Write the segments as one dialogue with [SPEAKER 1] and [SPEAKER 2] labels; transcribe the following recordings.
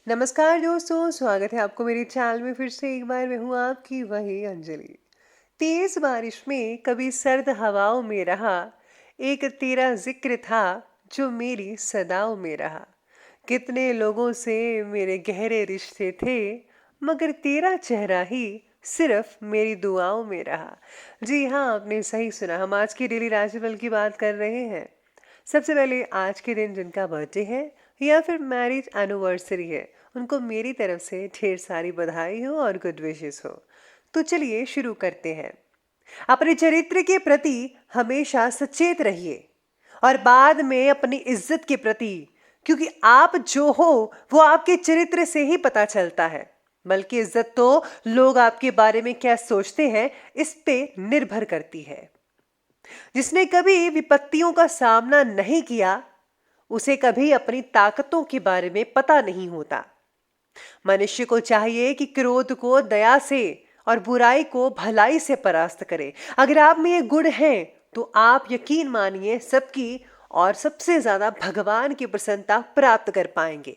[SPEAKER 1] नमस्कार दोस्तों, स्वागत है आपको मेरे चैनल में। फिर से एक बार मैं हूँ आपकी वही अंजलि। तेज बारिश में कभी सर्द हवाओं में रहा, एक तेरा जिक्र था जो मेरी सदाओं में रहा। कितने लोगों से मेरे गहरे रिश्ते थे, मगर तेरा चेहरा ही सिर्फ मेरी दुआओं में रहा। जी हाँ, आपने सही सुना। हम आज की डेली राशिफल की बात कर रहे हैं। सबसे पहले आज के दिन जिनका बर्थडे है या फिर मैरिज एनिवर्सरी है, उनको मेरी तरफ से ढेर सारी बधाई हो और गुड विशेस हो। तो चलिए शुरू करते हैं। अपने चरित्र के प्रति हमेशा सचेत रहिए और बाद में अपनी इज्जत के प्रति, क्योंकि आप जो हो वो आपके चरित्र से ही पता चलता है। बल्कि इज्जत तो लोग आपके बारे में क्या सोचते हैं इस पे निर्भर करती है। जिसने कभी विपत्तियों का सामना नहीं किया, उसे कभी अपनी ताकतों के बारे में पता नहीं होता। मनुष्य को चाहिए कि क्रोध को दया से और बुराई को भलाई से परास्त करे। अगर आप में ये गुण है तो आप यकीन मानिए सबकी और सबसे ज्यादा भगवान की प्रसन्नता प्राप्त कर पाएंगे।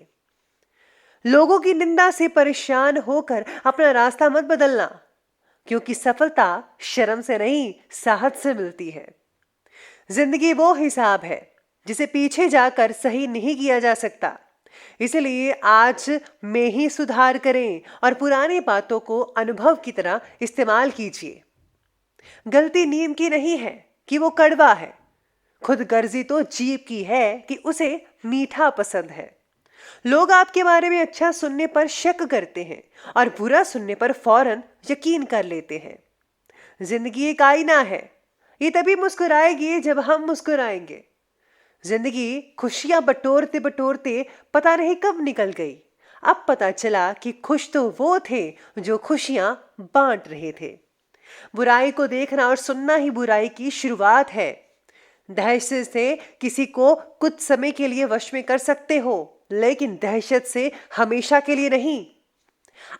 [SPEAKER 1] लोगों की निंदा से परेशान होकर अपना रास्ता मत बदलना, क्योंकि सफलता शर्म से नहीं, साहस से मिलती है। जिंदगी वो हिसाब है जिसे पीछे जाकर सही नहीं किया जा सकता। इसलिए आज में ही सुधार करें और पुरानी बातों को अनुभव की तरह इस्तेमाल कीजिए। गलती नीम की नहीं है कि वो कड़वा है, खुद गर्जी तो जीभ की है कि उसे मीठा पसंद है। लोग आपके बारे में अच्छा सुनने पर शक करते हैं और बुरा सुनने पर फौरन यकीन कर लेते हैं। जिंदगी एक आईना है, ये तभी मुस्कुराएगी जब हम मुस्कुराएंगे। जिंदगी खुशियां बटोरते बटोरते पता नहीं कब निकल गई। अब पता चला कि खुश तो वो थे जो खुशियां बांट रहे थे। बुराई को देखना और सुनना ही बुराई की शुरुआत है। दहशत से किसी को कुछ समय के लिए वश में कर सकते हो, लेकिन दहशत से हमेशा के लिए नहीं।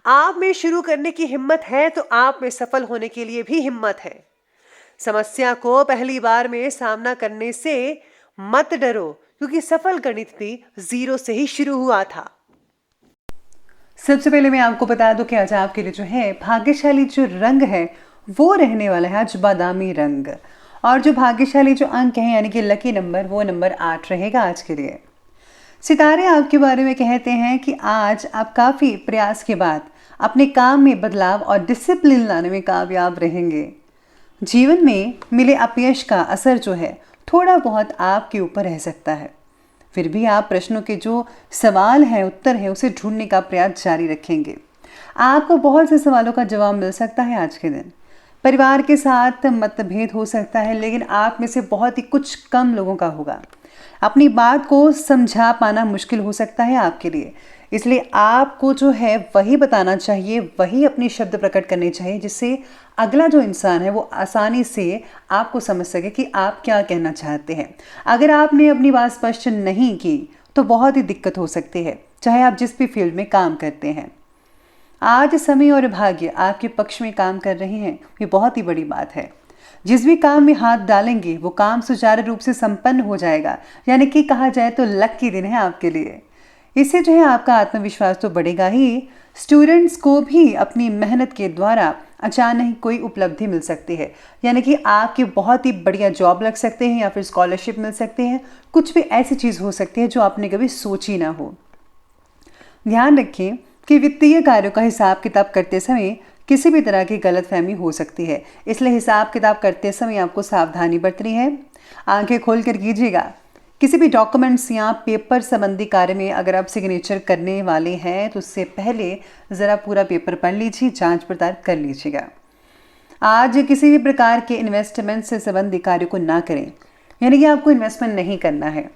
[SPEAKER 1] आप में शुरू करने की हिम्मत है तो आप में सफल होने के लिए भी हिम्मत है। समस्या को पहली बार में सामना करने से मत डरो, क्योंकि सफल गणित भी जीरो से ही शुरू हुआ था। सबसे पहले मैं आपको बता दूं कि आज आपके लिए जो है भाग्यशाली जो रंग है वो रहने वाला है आज बादामी रंग। और जो भाग्यशाली जो अंक है यानी कि लकी नंबर, वो नंबर 8 रहेगा आज के लिए। सितारे आपके बारे में कहते हैं कि आज आप काफ़ी प्रयास के बाद अपने काम में बदलाव और डिसिप्लिन लाने में कामयाब रहेंगे। जीवन में मिले अपयश का असर जो है थोड़ा बहुत आपके ऊपर रह सकता है, फिर भी आप प्रश्नों के जो सवाल हैं, उत्तर है, उसे ढूंढने का प्रयास जारी रखेंगे। आपको बहुत से सवालों का जवाब मिल सकता है आज के दिन। परिवार के साथ मतभेद हो सकता है, लेकिन आप में से बहुत ही कुछ कम लोगों का होगा। अपनी बात को समझा पाना मुश्किल हो सकता है आपके लिए, इसलिए आपको जो है वही बताना चाहिए, वही अपने शब्द प्रकट करने चाहिए, जिससे अगला जो इंसान है वो आसानी से आपको समझ सके कि आप क्या कहना चाहते हैं। अगर आपने अपनी बात स्पष्ट नहीं की तो बहुत ही दिक्कत हो सकती है, चाहे आप जिस भी फील्ड में काम करते हैं। आज समय और भाग्य आपके पक्ष में काम कर रहे हैं, ये बहुत ही बड़ी बात है। जिस भी काम में हाथ डालेंगे वो काम सुचारू रूप से संपन्न हो जाएगा, यानी कि कहा जाए तो लकी दिन है आपके लिए। इससे जो है आपका आत्मविश्वास तो बढ़ेगा ही, स्टूडेंट्स को भी अपनी मेहनत के द्वारा अचानक कोई उपलब्धि मिल सकती है, यानी कि आपके बहुत ही बढ़िया जॉब लग सकते हैं या फिर स्कॉलरशिप मिल सकते हैं। कुछ भी ऐसी चीज़ हो सकती है जो आपने कभी सोची ना हो। ध्यान रखें कि वित्तीय कार्यों का हिसाब किताब करते समय किसी भी तरह की गलतफहमी हो सकती है, इसलिए हिसाब किताब करते समय आपको सावधानी बरतनी है। आंखें खोल कर कीजिएगा। किसी भी डॉक्यूमेंट्स या पेपर संबंधी कार्य में अगर आप सिग्नेचर करने वाले हैं तो उससे पहले ज़रा पूरा पेपर पढ़ लीजिए, जांच पड़ताल कर लीजिएगा। आज किसी भी प्रकार के इन्वेस्टमेंट से संबंधित कार्य को ना करें, यानी कि आपको इन्वेस्टमेंट नहीं करना है।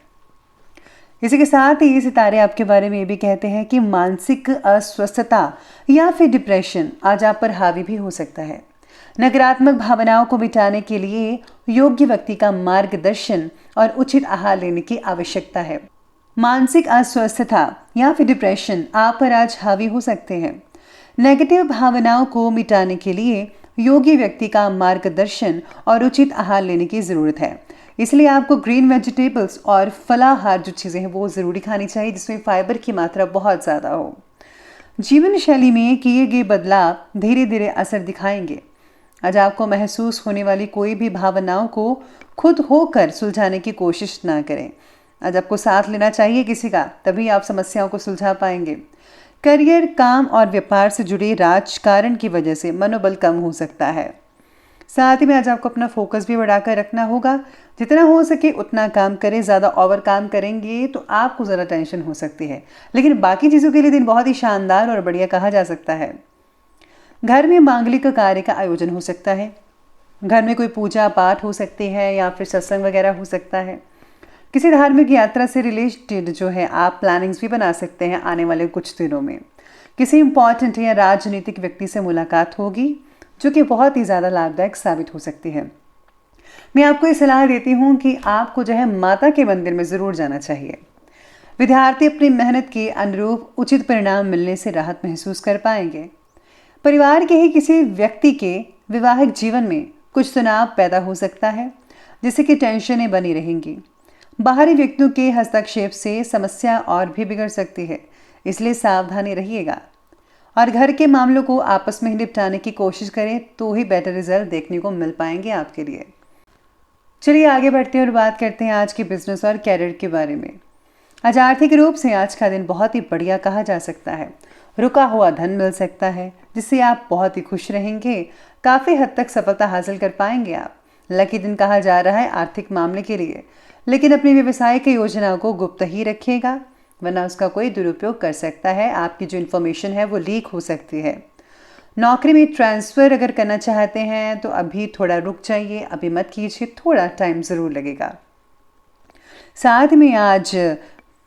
[SPEAKER 1] इसी के साथ ही सितारे आपके बारे में ये भी कहते हैं कि मानसिक अस्वस्थता या फिर डिप्रेशन आज आप पर हावी भी हो सकता है। नकारात्मक भावनाओं को मिटाने के लिए योग्य व्यक्ति का मार्गदर्शन और उचित आहार लेने की आवश्यकता है। मानसिक अस्वस्थता या फिर डिप्रेशन आप पर आज हावी हो सकते हैं। नेगेटिव भावनाओं को मिटाने के लिए योग्य व्यक्ति का मार्गदर्शन और उचित आहार लेने की जरूरत है। इसलिए आपको ग्रीन वेजिटेबल्स और फलाहार जो चीज़ें हैं वो ज़रूरी खानी चाहिए, जिसमें फाइबर की मात्रा बहुत ज़्यादा हो। जीवन शैली में किए गए बदलाव धीरे धीरे असर दिखाएंगे। आज आपको महसूस होने वाली कोई भी भावनाओं को खुद होकर सुलझाने की कोशिश ना करें। आज आपको साथ लेना चाहिए किसी का, तभी आप समस्याओं को सुलझा पाएंगे। करियर, काम और व्यापार से जुड़े राजकारण की वजह से मनोबल कम हो सकता है। साथ ही में आज आपको अपना फोकस भी बढ़ाकर रखना होगा। जितना हो सके उतना काम करें। ज़्यादा ओवर काम करेंगे तो आपको ज़रा टेंशन हो सकती है, लेकिन बाकी चीज़ों के लिए दिन बहुत ही शानदार और बढ़िया कहा जा सकता है। घर में मांगलिक कार्य का आयोजन हो सकता है। घर में कोई पूजा पाठ हो सकती है या फिर सत्संग वगैरह हो सकता है। किसी धार्मिक यात्रा से रिलेटेड जो है आप प्लानिंग्स भी बना सकते हैं आने वाले कुछ दिनों में। किसी इंपॉर्टेंट या राजनीतिक व्यक्ति से मुलाकात होगी जो कि बहुत ही ज़्यादा लाभदायक साबित हो सकती है। मैं आपको ये सलाह देती हूँ कि आपको जो है माता के मंदिर में ज़रूर जाना चाहिए। विद्यार्थी अपनी मेहनत के अनुरूप उचित परिणाम मिलने से राहत महसूस कर पाएंगे। परिवार के ही किसी व्यक्ति के वैवाहिक जीवन में कुछ तनाव पैदा हो सकता है, जिससे कि टेंशनें बनी रहेंगी। बाहरी व्यक्तियों के हस्तक्षेप से समस्या और भी बिगड़ सकती है, इसलिए सावधानी रहिएगा और घर के मामलों को आपस में ही निपटाने की कोशिश करें, तो ही बेटर रिजल्ट देखने को मिल पाएंगे आपके लिए। चलिए आगे बढ़ते हैं और बात करते हैं आज के बिजनेस और कैरियर के बारे में। आज आर्थिक रूप से आज का दिन बहुत ही बढ़िया कहा जा सकता है। रुका हुआ धन मिल सकता है, जिससे आप बहुत ही खुश रहेंगे। काफ़ी हद तक सफलता हासिल कर पाएंगे आप। लकी दिन कहा जा रहा है आर्थिक मामले के लिए, लेकिन अपनी व्यवसाय की योजनाओं को गुप्त ही रखिएगा, वरना उसका कोई दुरुपयोग कर सकता है। आपकी जो इन्फॉर्मेशन है वो लीक हो सकती है। नौकरी में ट्रांसफ़र अगर करना चाहते हैं तो अभी थोड़ा रुक जाइए, अभी मत कीजिए, थोड़ा टाइम ज़रूर लगेगा। साथ में आज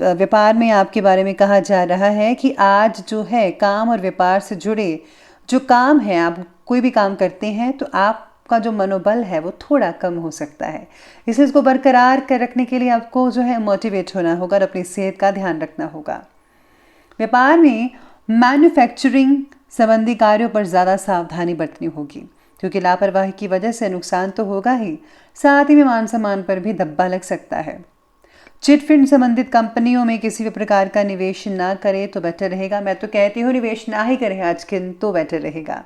[SPEAKER 1] व्यापार में आपके बारे में कहा जा रहा है कि आज जो है काम और व्यापार से जुड़े जो काम है, आप कोई भी काम करते हैं तो आपका जो मनोबल है वो थोड़ा कम हो सकता है। इसलिए इसको बरकरार कर रखने के लिए आपको जो है मोटिवेट होना होगा और अपनी सेहत का ध्यान रखना होगा। व्यापार में मैन्युफैक्चरिंग संबंधी कार्यों पर ज़्यादा सावधानी बरतनी होगी, क्योंकि लापरवाही की वजह से नुकसान तो होगा ही, साथ ही में मान सम्मान पर भी धब्बा लग सकता है। चिटफंड संबंधित कंपनियों में किसी भी प्रकार का निवेश ना करें तो बेटर रहेगा। मैं तो कहती हूँ निवेश ना ही करें आज के दिन तो बेटर रहेगा।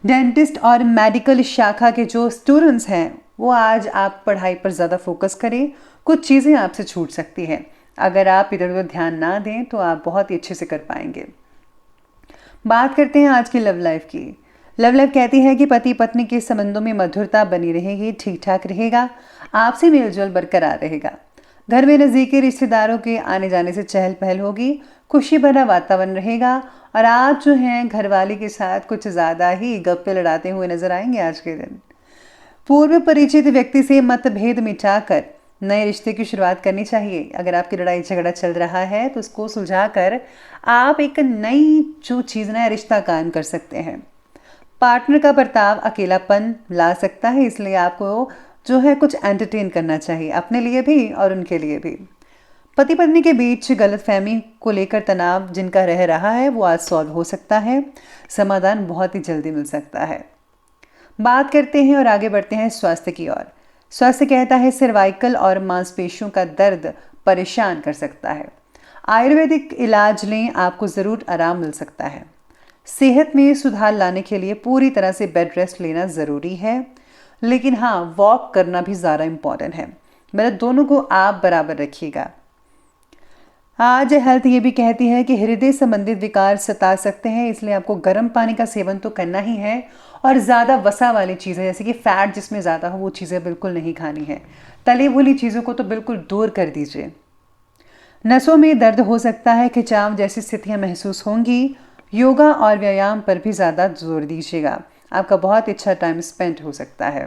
[SPEAKER 1] डेंटिस्ट और मेडिकल शाखा के जो स्टूडेंट्स हैं वो आज आप पढ़ाई पर ज़्यादा फोकस करें। कुछ चीज़ें आपसे छूट सकती हैं, अगर आप इधर उधर ध्यान ना दें तो आप बहुत ही अच्छे से कर पाएंगे। बात करते हैं आज की लव लाइफ की। लव लाइफ कहती है कि पति पत्नी के संबंधों में मधुरता बनी रहेगी, ठीक ठाक रहेगा, आपसी मेलजोल बरकरार रहेगा। घर में नज़दीकी रिश्तेदारों के आने जाने से चहल पहल होगी, खुशी भरा वातावरण रहेगा और आप जो हैं घरवाली के साथ कुछ ज़्यादा ही गप्पे लड़ाते हुए नजर आएंगे आज के दिन। पूर्व परिचित व्यक्ति से मतभेद मिटाकर नए रिश्ते की शुरुआत करनी चाहिए। अगर आपकी लड़ाई झगड़ा चल रहा है तो उसको सुलझाकर आप एक नई जो चीज़, नया रिश्ता कायम कर सकते हैं। पार्टनर का बर्ताव अकेलापन ला सकता है, इसलिए आपको जो है कुछ एंटरटेन करना चाहिए, अपने लिए भी और उनके लिए भी। पति पत्नी के बीच गलतफहमी को लेकर तनाव जिनका रह रहा है वो आज सॉल्व हो सकता है, समाधान बहुत ही जल्दी मिल सकता है। बात करते हैं और आगे बढ़ते हैं स्वास्थ्य की ओर। स्वास्थ्य कहता है सर्वाइकल और मांसपेशियों का दर्द परेशान कर सकता है। आयुर्वेदिक इलाज लें, आपको ज़रूर आराम मिल सकता है। सेहत में सुधार लाने के लिए पूरी तरह से बेड रेस्ट लेना ज़रूरी है, लेकिन हाँ वॉक करना भी ज़्यादा इम्पॉर्टेंट है। मतलब दोनों को आप बराबर रखिएगा। आज हेल्थ ये भी कहती है कि हृदय संबंधित विकार सता सकते हैं, इसलिए आपको गर्म पानी का सेवन तो करना ही है और ज़्यादा वसा वाली चीज़ें जैसे कि फ़ैट जिसमें ज़्यादा हो वो चीज़ें बिल्कुल नहीं खानी है। तली भुनी चीज़ों को तो बिल्कुल दूर कर दीजिए। नसों में दर्द हो सकता है, खिंचाव जैसी स्थितियाँ महसूस होंगी। योगा और व्यायाम पर भी ज़्यादा जोर दीजिएगा, आपका बहुत अच्छा टाइम स्पेंड हो सकता है।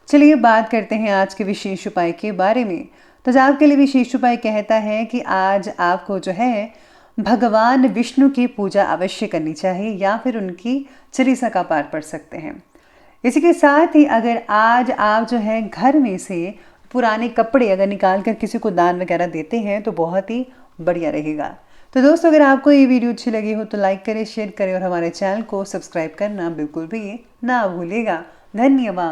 [SPEAKER 1] चलिए बात करते हैं आज के विशेष उपाय के बारे में। तो आपके लिए विशेष उपाय कहता है कि आज आपको जो है भगवान विष्णु की पूजा अवश्य करनी चाहिए या फिर उनकी चालीसा का पाठ पढ़ सकते हैं। इसी के साथ ही अगर आज आप जो है घर में से पुराने कपड़े अगर निकाल कर किसी को दान वगैरह देते हैं तो बहुत ही बढ़िया रहेगा। तो दोस्तों अगर आपको ये वीडियो अच्छी लगी हो तो लाइक करें, शेयर करें और हमारे चैनल को सब्सक्राइब करना बिल्कुल भी ना भूलिएगा। धन्यवाद।